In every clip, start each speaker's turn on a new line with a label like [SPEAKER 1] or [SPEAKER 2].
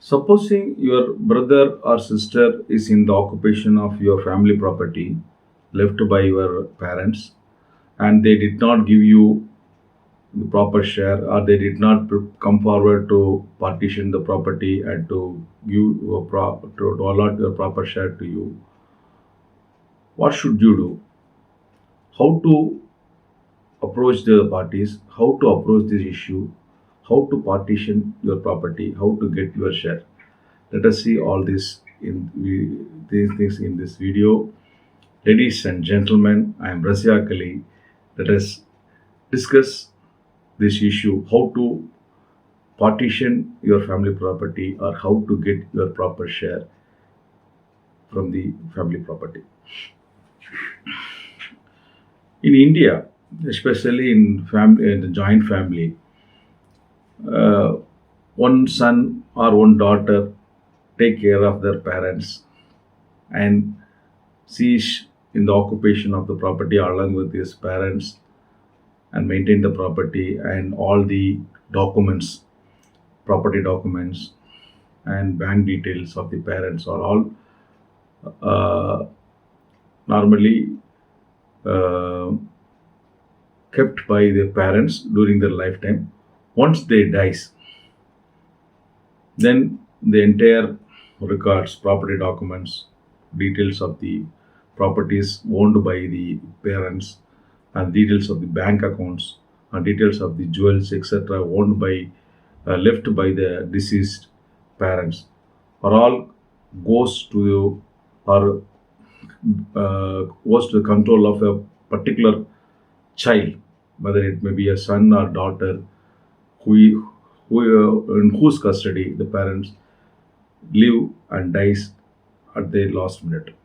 [SPEAKER 1] Supposing your brother or sister is in the occupation of your family property left by your parents and they did not give you the proper share or they did not come forward to partition the property and to give to allot your proper share to you, what should you do? How to approach the parties? How to approach this issue? How to partition your property? How to get your share? Let us see all these things in this video. Ladies and gentlemen, I am Raziaq. Let us discuss this issue: how to partition your family property or how to get your proper share from the family property. In India, especially in the joint family, uh, one son or one daughter take care of their parents and cease in the occupation of the property along with his parents and maintain the property and all the documents, property documents and bank details of the parents are all uh, normally uh, kept by the parents during their lifetime. Once they dies, then the entire records, property documents, details of the properties owned by the parents, and details of the bank accounts, and details of the jewels, etc., owned by left by the deceased parents, are all goes to or goes to the control of a particular child, whether it may be a son or daughter, who in whose custody the parents live and dies at their last minute.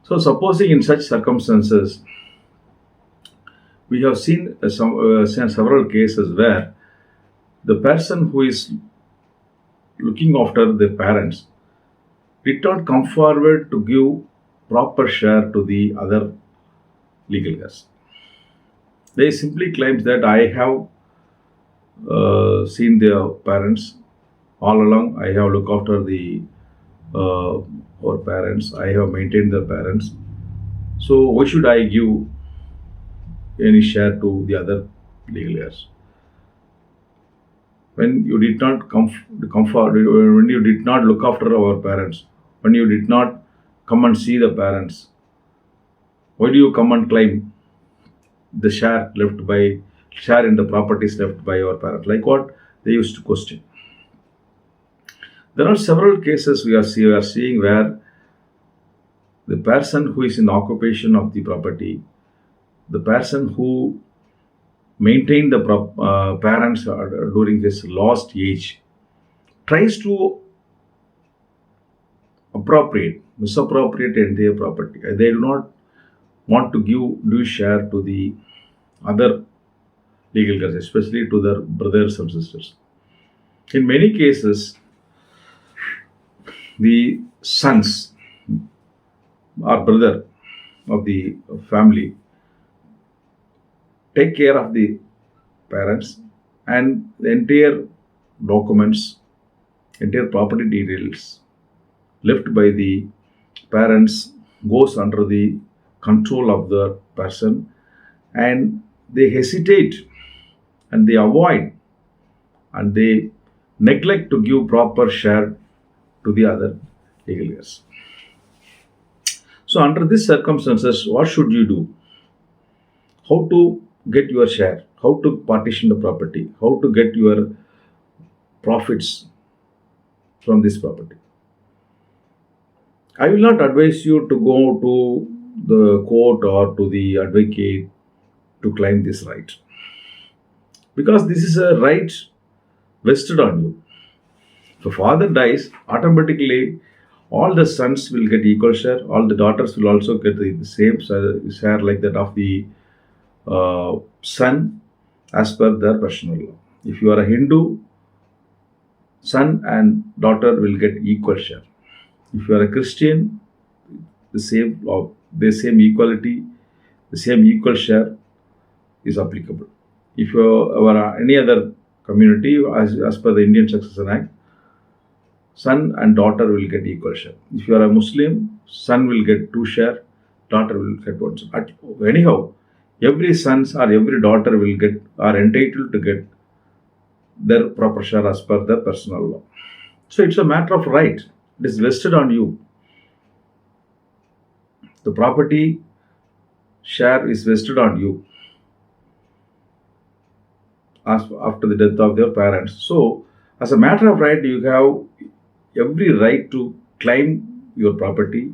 [SPEAKER 1] So, supposing in such circumstances, we have seen several cases where the person who is looking after the parents did not come forward to give proper share to the other legal heirs. They simply claims that I have seen their parents all along. I have looked after the our parents. I have maintained their parents. So why should I give any share to the other legal heirs? When you did not comfort, when you did not look after our parents, when you did not come and see the parents, why do you come and claim the share in the properties left by our parents? Like what they used to question. There are several cases we are seeing where the person who is in occupation of the property, the person who maintained the parents during his lost age, tries to misappropriate their property. They do not want to give due share to the other legal guardians, especially to their brothers and sisters. In many cases, the sons or brother of the family take care of the parents and the entire documents, entire property details left by the parents goes under the control of the person, and they hesitate and they avoid and they neglect to give proper share to the other legal heirs. So under these circumstances, what should you do? How to get your share? How to partition the property? How to get your profits from this property? I will not advise you to go to the court or to the advocate to claim this right, because this is a right vested on you. If father dies, automatically all the sons will get equal share, all the daughters will also get the same share like that of the son as per their personal law. If you are a Hindu, son and daughter will get equal share. If you are a Christian, the same law, the same equality, the same equal share is applicable. If you are any other community, as per the Indian Succession Act, son and daughter will get equal share. If you are a Muslim, son will get 2 share, daughter will get 1 share. Anyhow, every sons or every daughter will get are entitled to get their proper share as per the personal law. So it's a matter of right. It is vested on you. The property share is vested on you as after the death of your parents. So, as a matter of right, you have every right to claim your property.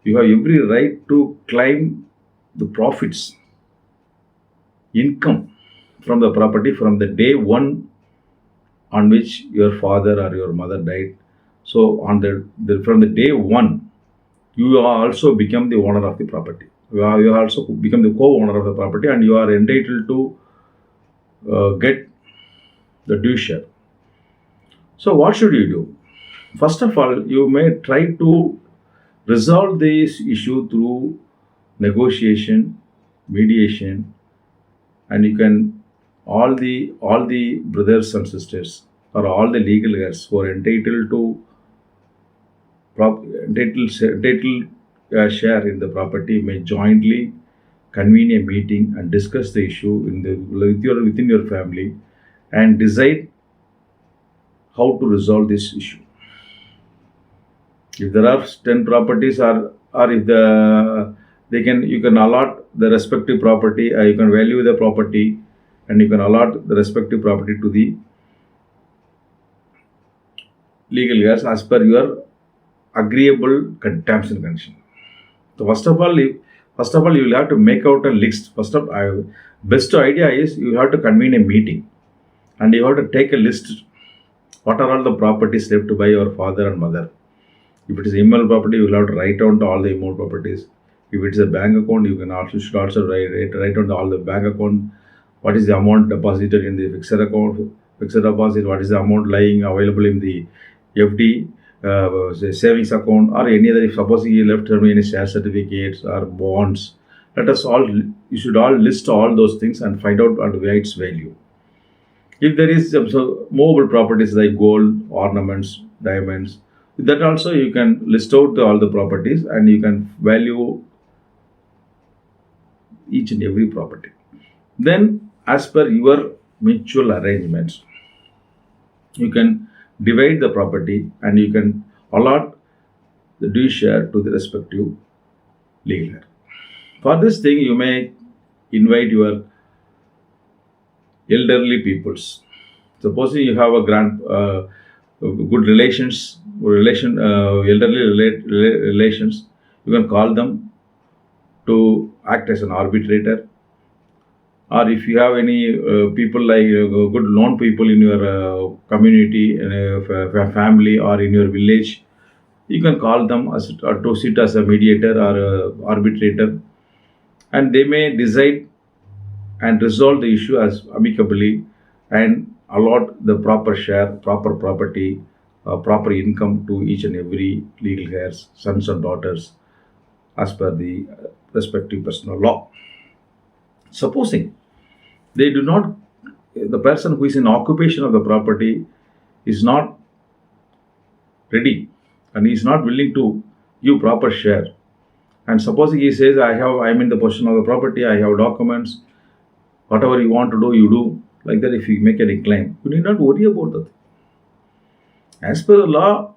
[SPEAKER 1] You have every right to claim the profits, income from the property from the day one on which your father or your mother died. So, on from the day one, you are also become the owner of the property. You are also become the co-owner of the property, and you are entitled to get the due share. So, what should you do? First of all, you may try to resolve this issue through negotiation, mediation, and you can all the brothers and sisters or all the legal heirs who are entitled to share in the property may jointly convene a meeting and discuss the issue within your family and decide how to resolve this issue. If there are 10 properties, or if they can you can allot the respective property, you can value the property, and you can allot the respective property to the legal heirs as per your agreeable terms and conditions. So first of all, you will have to make out a list. Best idea is you have to convene a meeting, and you have to take a list. What are all the properties left by your father and mother? If it is immovable property, you will have to write down all the immovable properties. If it is a bank account, should also write down all the bank account. What is the amount deposited in the fixed account, fixed deposit? What is the amount lying available in the FD, say savings account, or any other? If supposing you left any share certificates or bonds, you should all list all those things and find out and weigh its value. If there is movable properties like gold, ornaments, diamonds, that also you can list out all the properties and you can value each and every property. Then, as per your mutual arrangements, you can divide the property and you can allot the due share to the respective legal heir. For this thing, you may invite your elderly peoples. Supposing you have a good elderly relations, you can call them to act as an arbitrator. Or if you have any people like good known people in your community, family, or in your village, you can call them to sit as a mediator or a arbitrator, and they may decide and resolve the issue as amicably and allot the proper share, proper property, proper income to each and every legal heirs, sons and daughters, as per the respective personal law. Supposing they do not, the person who is in occupation of the property is not ready and he is not willing to give proper share. And supposing he says, I'm in the possession of the property, I have documents, whatever you want to do, you do. Like that, if you make any claim, you need not worry about that. As per the law,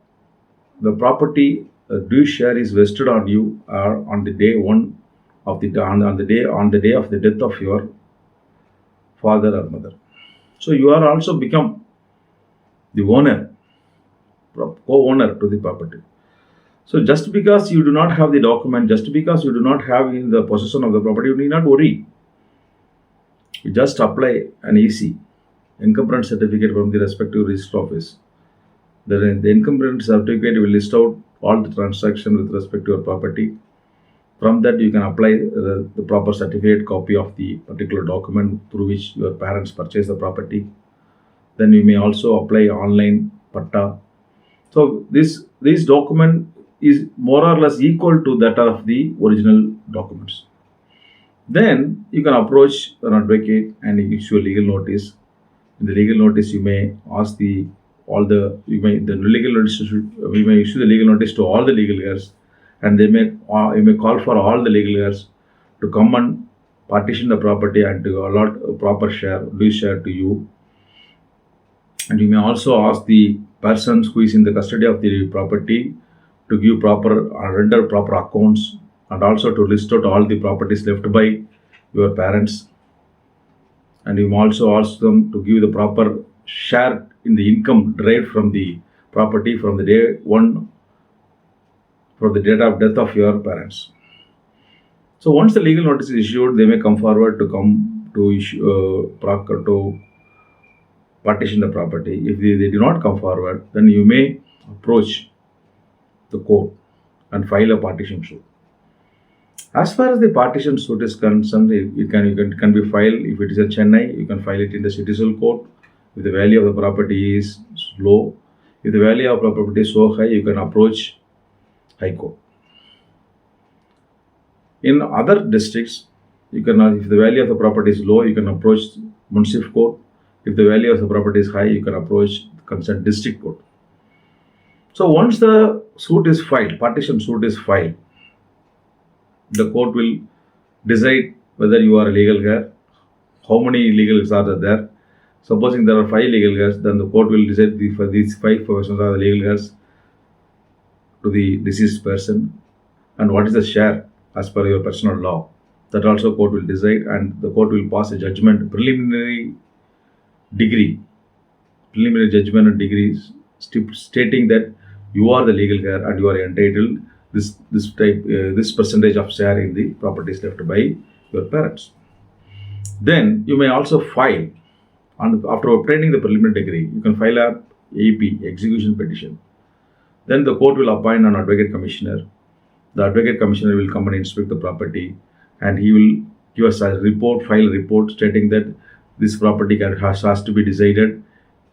[SPEAKER 1] the property due share is vested on you on the day one of the on the day of the death of your father or mother. So you are also become the owner, co-owner to the property. So just because you do not have the document, just because you do not have in the possession of the property, you need not worry. You just apply an EC, encumbrance certificate, from the respective registry office. The encumbrance certificate will list out all the transactions with respect to your property. From that, you can apply the proper certificate copy of the particular document through which your parents purchased the property. Then you may also apply online patta. So this document is more or less equal to that of the original documents. Then you can approach an advocate and issue a legal notice. In the legal notice, you may ask the all the the legal notice we may issue the legal notice to all the legal heirs, and you may call for all the legal heirs to come and partition the property and to allot a proper due share to you. And you may also ask the persons who is in the custody of the property to give proper render proper accounts, and also to list out all the properties left by your parents. And you may also ask them to give the proper share in the income derived from the property from the day one for the date of death of your parents. So once the legal notice is issued, they may come forward to issue to partition the property. If they do not come forward, then you may approach the court and file a partition suit. As far as the partition suit is concerned, it can be filed. If it is a Chennai, you can file it in the civil court. If the value of the property is low, if the value of the property is so high, you can approach High Court. In other districts, if the value of the property is low, you can approach Municipal Court. If the value of the property is high, you can approach the concerned district court. So once the suit is filed, partition suit is filed, the court will decide whether you are a legal heir, how many legal heirs are there. Supposing there are 5 legal heirs, then the court will decide for these 5 persons are the legal heirs to the deceased person, and what is the share as per your personal law. That also court will decide, and the court will pass a judgment, preliminary judgment and degrees stating that you are the legal heir and you are entitled this percentage of share in the properties left by your parents. Then you may also file, and after obtaining the preliminary degree, you can file a AP, execution petition. Then the court will appoint an advocate commissioner. The advocate commissioner will come and inspect the property, and he will give us a report, file a report stating that this property has to be decided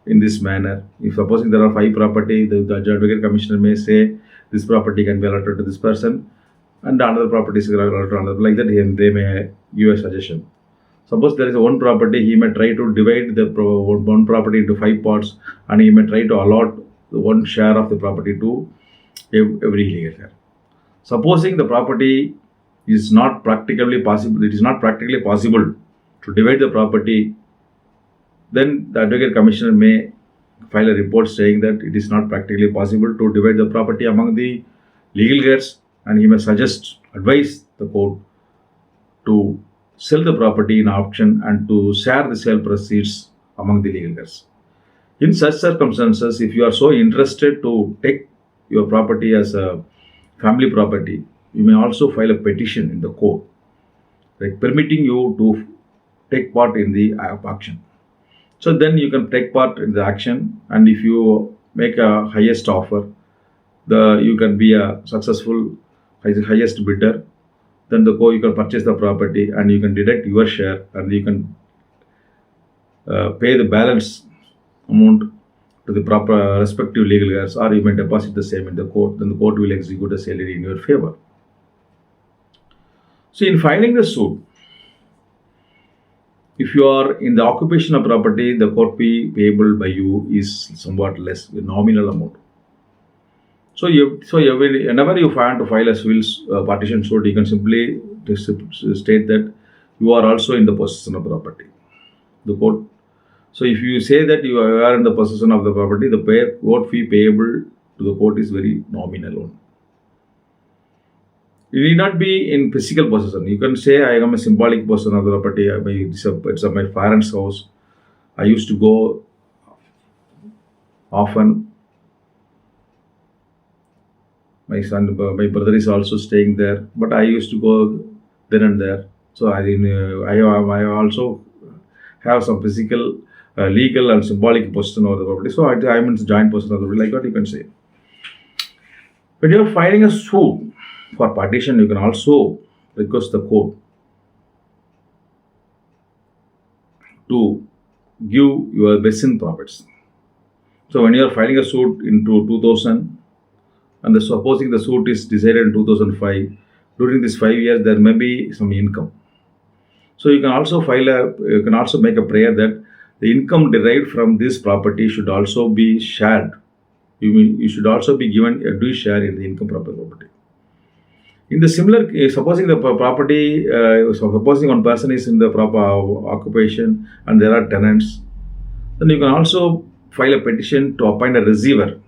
[SPEAKER 1] in this manner. If supposing there are 5 property, the advocate commissioner may say this property can be allotted to this person, and another property is allotted to another, like that they may give a suggestion. Suppose there is one property, he may try to divide the one property into 5 parts, and he may try to allot one share of the property to every legal heir. Supposing the property is not practically possible, it is not practically possible to divide the property, then the advocate commissioner may file a report saying that it is not practically possible to divide the property among the legal heirs, and he may advise the court to sell the property in auction and to share the sale proceeds among the legal heirs. In such circumstances, if you are so interested to take your property as a family property, you may also file a petition in the court, like permitting you to take part in the auction. So then you can take part in the action, and if you make a highest offer, you can be a successful highest bidder. Then you can purchase the property, and you can deduct your share, and you can pay the balance amount to the proper respective legal heirs, or you may deposit the same in the court. Then the court will execute a sale in your favor. So in filing the suit, if you are in the occupation of property, the court fee payable by you is somewhat less, a nominal amount. So whenever you want to file a civil partition suit, you can simply state that you are also in the possession of property. The court. So if you say that you are in the possession of the property, the court fee payable to the court is very nominal only. You need not be in physical possession. You can say, I am a symbolic possession of the property. It's my parents' house. I used to go often. My brother is also staying there, but I used to go then and there. So I also have some physical, legal and symbolic possession of the property. So I am in joint possession of the property, like what you can say. When you are filing a suit for partition, you can also request the court to give your basin profits. So when you are filing a suit into 2000, and supposing the suit is decided in 2005, during these 5 years there may be some income. So you can also make a prayer that The income derived from this property should also be shared. You should also be given a due share in the income property. In the similar case, supposing the property, supposing one person is in the proper occupation and there are tenants, then you can also file a petition to appoint a receiver.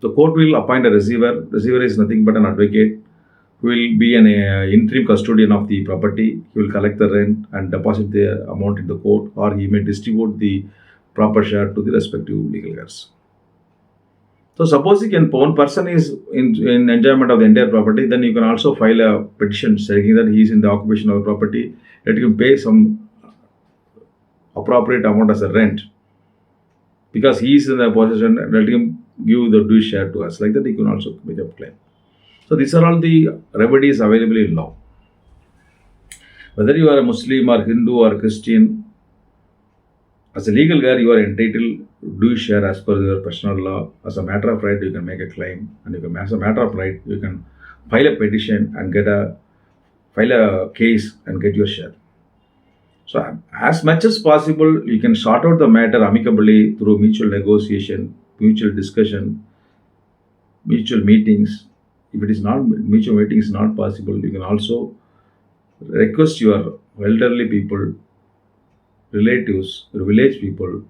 [SPEAKER 1] The court will appoint a receiver. Receiver is nothing but an advocate who will be an interim custodian of the property. He will collect the rent and deposit the amount in the court, or he may distribute the proper share to the respective legal heirs. So supposing one person is in enjoyment of the entire property, then you can also file a petition saying that he is in the occupation of the property, let him pay some appropriate amount as a rent. Because he is in the possession, let him give the due share to us. Like that, he can also make a claim. So these are all the remedies available in law. Whether you are a Muslim or Hindu or Christian, as a legal guy, you are entitled to due share as per your personal law. As a matter of right, you can make a claim, and you can, as a matter of right, you can file a petition and file a case and get your share. So as much as possible, you can sort out the matter amicably through mutual negotiation, mutual discussion, mutual meetings. If it is not mutual meeting is not possible, you can also request your elderly people, relatives, village people,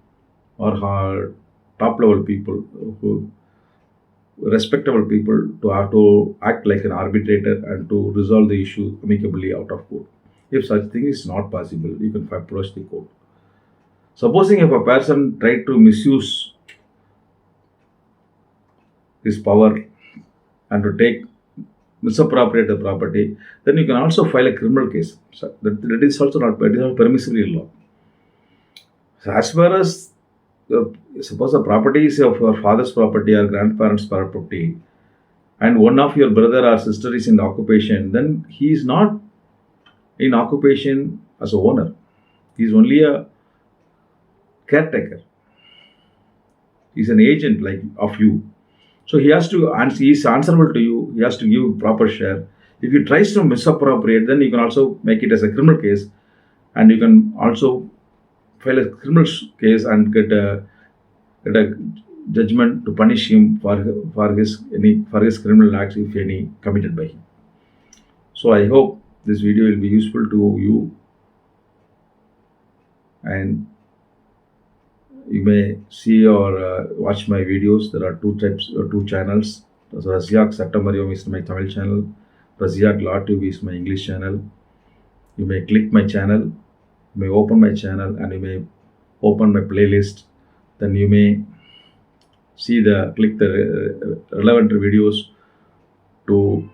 [SPEAKER 1] or top level people, who respectable people, to have to act like an arbitrator and to resolve the issue amicably out of court. If such thing is not possible, you can approach the court. Supposing if a person tried to misuse his power and to misappropriate the property, then you can also file a criminal case. So that is also not permissible in law. So as far as suppose the property is of your father's property or grandparents' property, and one of your brother or sister is in occupation, then he is not in occupation as a owner. He is only a caretaker. He is an agent like of you. So he has to, and he is answerable to you. He has to give proper share. If he tries to misappropriate, then you can also make it as a criminal case, and you can also file a criminal case and get a judgment to punish him for his criminal acts, if any, committed by him. So I hope this video will be useful to you, and you may see or watch my videos. There are two channels. So Raziaq Sattam Arivom is my Tamil channel. Raziaq Law TV is my English channel. You may click my channel, you may open my channel, and you may open my playlist. Then you may click the relevant videos to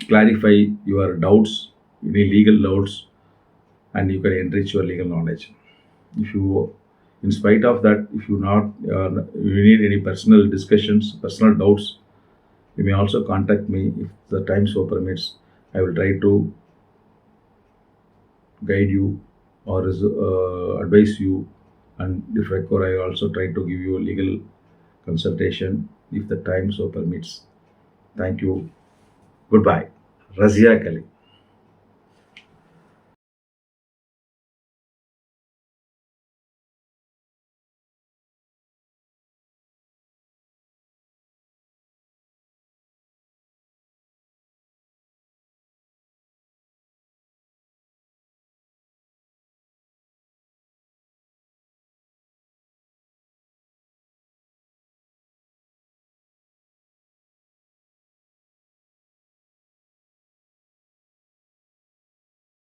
[SPEAKER 1] clarify your doubts, any legal doubts, and you can enrich your legal knowledge. If you, in spite of that, if you need any personal discussions, personal doubts, you may also contact me if the time so permits. I will try to guide you or advise you, and if required, I also try to give you a legal consultation if the time so permits. Thank you. Goodbye. Raziaq Ali.